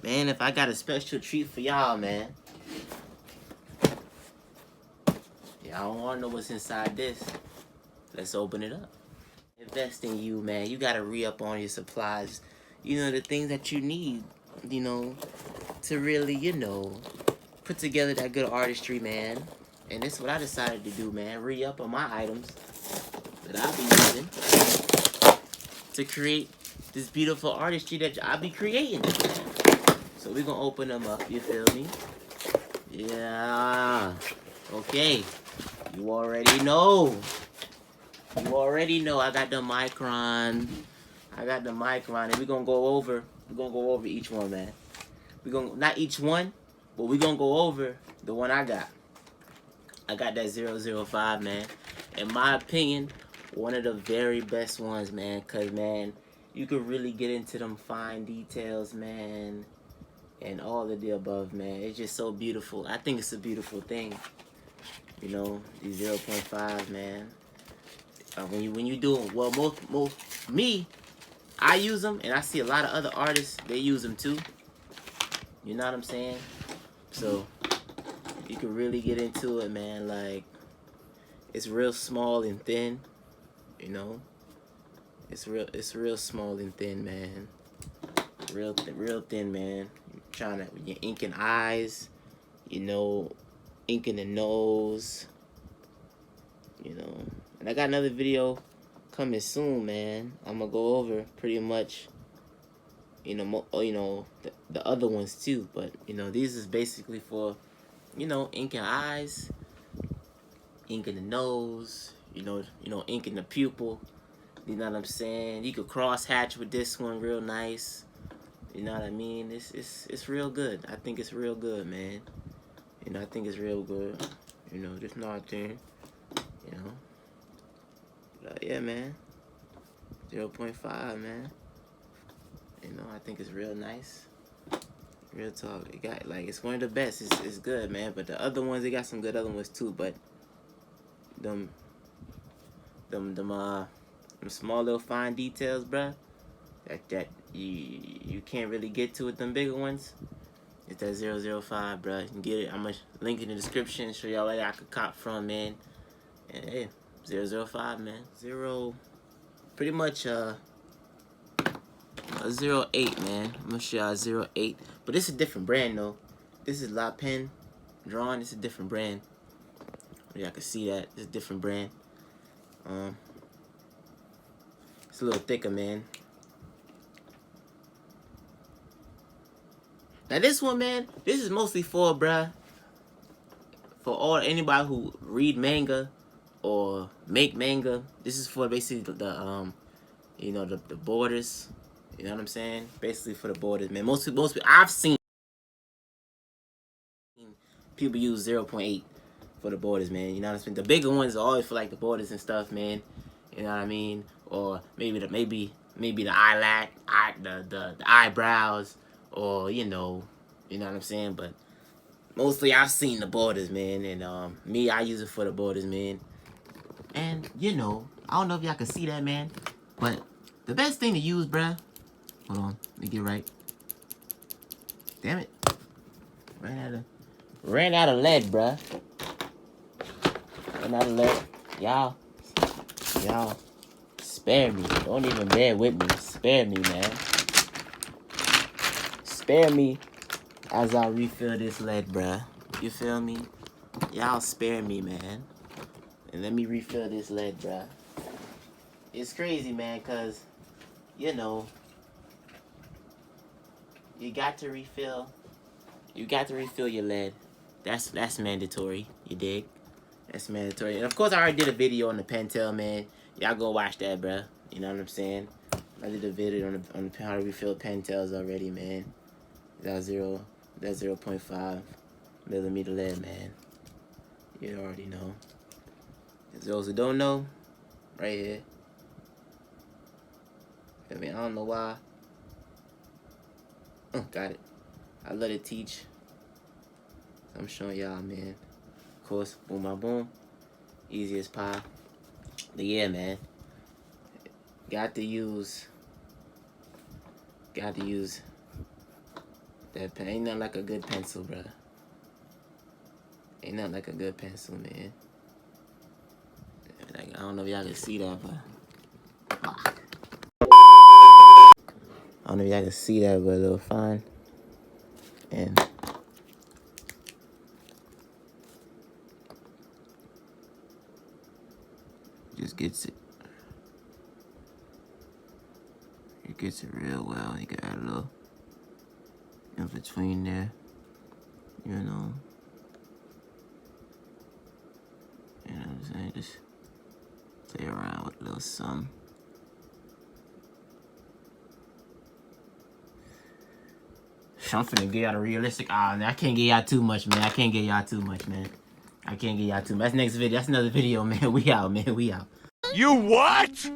Man, if I got a special treat for y'all, man. Y'all don't want to know what's inside this. Let's open it up. Invest in you, man. You got to re-up on your supplies. You know, the things that you need, you know, to really, you know, put together that good artistry, man. And this is what I decided to do, man. Re-up on my items that I'll be using to create this beautiful artistry that I'll be creating. So we're going to open them up, you feel me? Yeah. Okay. You already know. You already know I got the Micron. I got the Micron. And we're going to go over each one, man. We're going to, not each one, but we're going to go over the one I got. I got that 005, man. In my opinion, one of the very best ones, man. Because, man, you could really get into them fine details, man. And all of the above, man. It's just so beautiful. I think it's a beautiful thing. You know, these 0.5, man. When you do it, well, me, I use them, and I see a lot of other artists, they use them too. You know what I'm saying? So you can really get into it, man. Like, it's real small and thin. You know, it's real small and thin, man. Real thin, man. You're trying to, you're inking eyes. You know, inking the nose. You know, and I got another video coming soon, man. I'm gonna go over pretty much, you know, the other ones too. But you know, these is basically for, you know, inking eyes, inking the nose. You know, inking the pupil. You know what I'm saying? You could cross hatch with this one, real nice. You know what I mean? It's real good. I think it's real good, man. You know, I think it's real good. You know, just not thing. You know. Yeah, man. 0.5, man. You know, I think it's real nice. Real talk. It got, like, it's one of the best. It's good, man. But the other ones, they got some good other ones too. But them small little fine details, bruh, that you can't really get to with them bigger ones. It's that 005, bruh. You can get it. I'm gonna link in the description, show y'all where I could cop from, man. And hey, 005, man. Pretty much a 08, man. I'm gonna show y'all 08. But this is a different brand though. This is La Pen Drawn. It's a different brand. Y'all can see that. It's a different brand. It's a little thicker, man. Now this one, man, this is mostly for, bruh, for anybody who read manga or make manga. This is for basically the you know, the borders. You know what I'm saying? Basically for the borders, man. Most people, I've seen people use 0.8 for the borders, man. You know what I'm saying? The bigger ones are always for like the borders and stuff, man. You know what I mean? Or maybe the eyelash, the eyebrows, or you know what I'm saying? But mostly I've seen the borders, man. And me, I use it for the borders, man. And you know, I don't know if y'all can see that, man, but the best thing to use, bruh. Hold on, let me get right. Damn it. Ran out of lead, bruh. Ran out of lead. Y'all, spare me. Don't even bear with me. Spare me, man. Spare me as I refill this lead, bruh. You feel me? Y'all spare me, man. And let me refill this lead, bruh. It's crazy, man, because, you know, you got to refill your lead. That's mandatory, you dig? That's mandatory. And of course, I already did a video on the Pentel, man. Y'all go watch that, bruh. You know what I'm saying? I did a video on how to refill Pentels already, man. That 0.5 millimeter lead, man. You already know. Those who don't know, right here. I mean, I don't know why. Got it. I let it teach. I'm showing y'all, man. Of course, boom, my boom. Easy as pie. But yeah, man. Got to use That pen ain't nothing like a good pencil, bro. Ain't nothing like a good pencil, man. Like, I don't know if y'all can see that, but I don't know if y'all can see that, but a little fine. And just gets it. It gets it real well. You can add a little in between there, you know. You know what I'm saying? Just play around with a little something. I'm finna get y'all a realistic. I can't get y'all too much, man. I can't get y'all too much, man. I can't get y'all too much. That's next video. That's another video, man. We out, man. We out. You what?